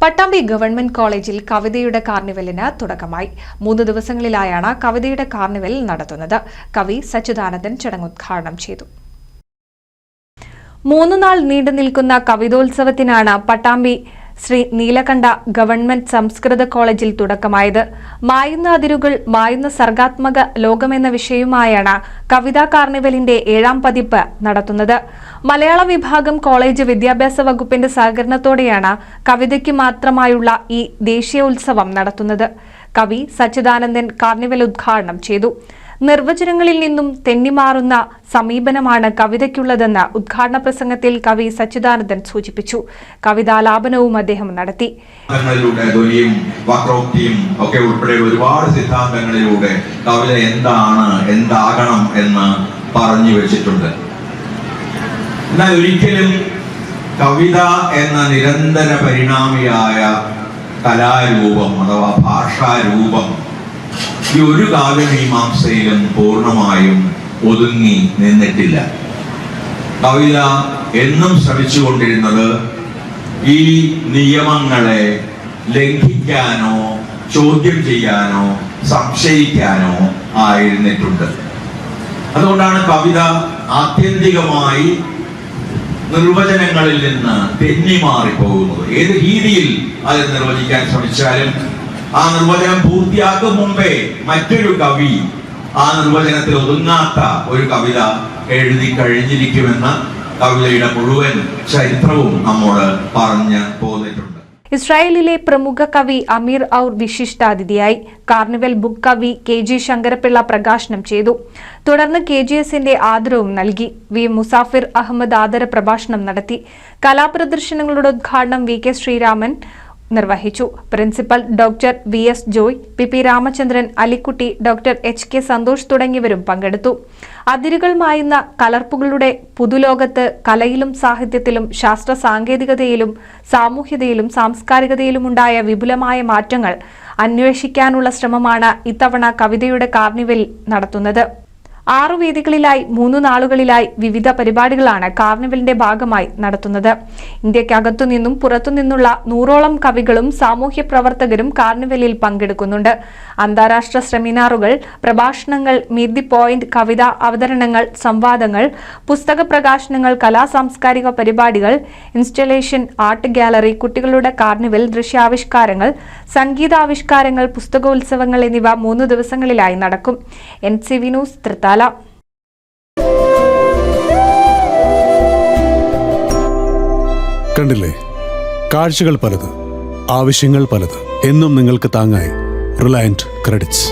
Pattambi government കോളേജിൽ കവിതയുടെ കാർണിവലിന് തുടക്കമായി. 3 ദിവസങ്ങളിലായാണ് കവിതയുടെ കാർണിവൽ നടത്തുന്നത്. കവി സച്ചിദാനന്ദൻ ചടങ്ങ് ഉദ്ഘാടനം ചെയ്തു. 3 നാൾ നീണ്ടുനിൽക്കുന്ന കവിതോത്സവത്തിനാണ് പട്ടാമ്പി ശ്രീ നീലകണ്ഠ ഗവൺമെന്റ് സംസ്കൃത കോളേജിൽ തുടക്കമായത്. മായുന്ന അതിരുകൾ മായുന്ന സർഗാത്മക ലോകമെന്ന വിഷയവുമായാണ് കവിതാ കാർണിവലിന്റെ 7ാം പതിപ്പ് നടത്തുന്നത്. മലയാള വിഭാഗം കോളേജ് വിദ്യാഭ്യാസ വകുപ്പിന്റെ സഹകരണത്തോടെയാണ് കവിതയ്ക്ക് മാത്രമായുള്ള ഈ ദേശീയോത്സവം നടത്തുന്നത്. കവി സച്ചിദാനന്ദൻ കാർണിവൽ ഉദ്ഘാടനം ചെയ്തു. നിർവചനങ്ങളിൽ നിന്നും തെന്നിമാറുന്ന സമീപനമാണ് കവിതയ്ക്കുള്ളതെന്ന് ഉദ്ഘാടന പ്രസംഗത്തിൽ കവി സച്ചിദാനന്ദൻ സൂചിപ്പിച്ചു. കവിതാലാപനവും അദ്ദേഹം നടത്തി. ഒക്കെ ഉൾപ്പെടെ ഒരുപാട് സിദ്ധാന്തങ്ങളിലൂടെ കവിത എന്താണ്, എന്താകണം എന്ന് പറഞ്ഞു വെച്ചിട്ടുണ്ട്. എന്നാൽ ഒരിക്കലും കവിത എന്ന നിരന്തര പരിണാമിയായ കലാരൂപം അഥവാ ഭാഷാരൂപം ഈ ഒരു കാവ്യമീമാംസയിലും പൂർണ്ണമായും ഒതുങ്ങി നിന്നിട്ടില്ല. കവിത എന്നും ശ്രമിച്ചുകൊണ്ടിരുന്നത് ഈ നിയമങ്ങളെ ലംഘിക്കാനോ ചോദ്യം ചെയ്യാനോ സംശയിക്കാനോ ആയിരുന്നിട്ടുണ്ട്. അതുകൊണ്ടാണ് കവിത ആത്യന്തികമായി നിർവചനങ്ങളിൽ നിന്ന് തെന്നിമാറിപ്പോകുന്നത്. ഏത് രീതിയിൽ അത് നിർവചിക്കാൻ ശ്രമിച്ചാലും ആ നിർവചനം പൂർത്തിയാക്കും മുമ്പേ മറ്റൊരു കവി ആ നിർവചനത്തിൽ ഒതുങ്ങാത്ത ഒരു കവിത എഴുതി കഴിഞ്ഞിരിക്കുമെന്ന് കവിതയുടെ മുഴുവൻ ചരിത്രവും നമ്മോട് പറഞ്ഞു പോന്നിട്ടുണ്ട്. ഇസ്രായേലിലെ പ്രമുഖ കവി അമീർ ഔർ വിശിഷ്ടാതിഥിയായി. കാർണിവൽ ബുക്ക് കവി KG ശങ്കരപ്പിള്ള പ്രകാശനം ചെയ്തു. തുടർന്ന് KGSന്റെ ആദരവും നൽകി. വി മുസാഫിർ അഹമ്മദ് ആദര പ്രഭാഷണം നടത്തി. കലാപ്രദർശനങ്ങളുടെ ഉദ്ഘാടനം VK ശ്രീരാമൻ നിർവഹിച്ചു. Principal doctor VS Joy, PP Ramachandran, Alikutty, doctor HK Santhosh തുടങ്ങിയവരും പങ്കെടുത്തു. അതിരുകൾ മായുന്ന കലർപ്പുകളുടെ പുതുലോകത്ത് കലയിലും സാഹിത്യത്തിലും ശാസ്ത്ര സാങ്കേതികതയിലും സാമൂഹ്യതയിലും സാംസ്കാരികതയിലുമുണ്ടായ വിപുലമായ മാറ്റങ്ങൾ അന്വേഷിക്കാനുള്ള ശ്രമമാണ് ഇത്തവണ കവിതയുടെ കാർണിവൽ നടത്തുന്നത്. 6 വേദികളിലായി 3 നാളുകളിലായി വിവിധ പരിപാടികളാണ് കാർണിവലിന്റെ ഭാഗമായി നടത്തുന്നത്. ഇന്ത്യക്കകത്തുനിന്നും പുറത്തുനിന്നുള്ള 100ഓളം കവികളും സാമൂഹ്യ പ്രവർത്തകരും കാർണിവലിൽ പങ്കെടുക്കുന്നുണ്ട്. അന്താരാഷ്ട്ര സെമിനാറുകൾ, പ്രഭാഷണങ്ങൾ, മീറ്റ് ദി പോയിന്റ്, കവിതാ അവതരണങ്ങൾ, സംവാദങ്ങൾ, പുസ്തക പ്രകാശനങ്ങൾ, കലാസാംസ്കാരിക പരിപാടികൾ, ഇൻസ്റ്റലേഷൻ, ആർട്ട് ഗാലറി, കുട്ടികളുടെ കാർണിവൽ, ദൃശ്യാവിഷ്കാരങ്ങൾ, സംഗീതാവിഷ്കാരങ്ങൾ, പുസ്തകോത്സവങ്ങൾ എന്നിവ 3 ദിവസങ്ങളിലായി നടക്കും. NCV news Thrithala. കണ്ടില്ലേ, കാഴ്ചകൾ പലത്, ആവശ്യങ്ങൾ പലത്. എന്നും നിങ്ങൾക്ക് താങ്ങായി റിലയന്റ് ക്രെഡിറ്റ്സ്.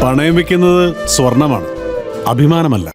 പണയം വെക്കുന്നത് സ്വർണമാണ്, അഭിമാനമല്ല.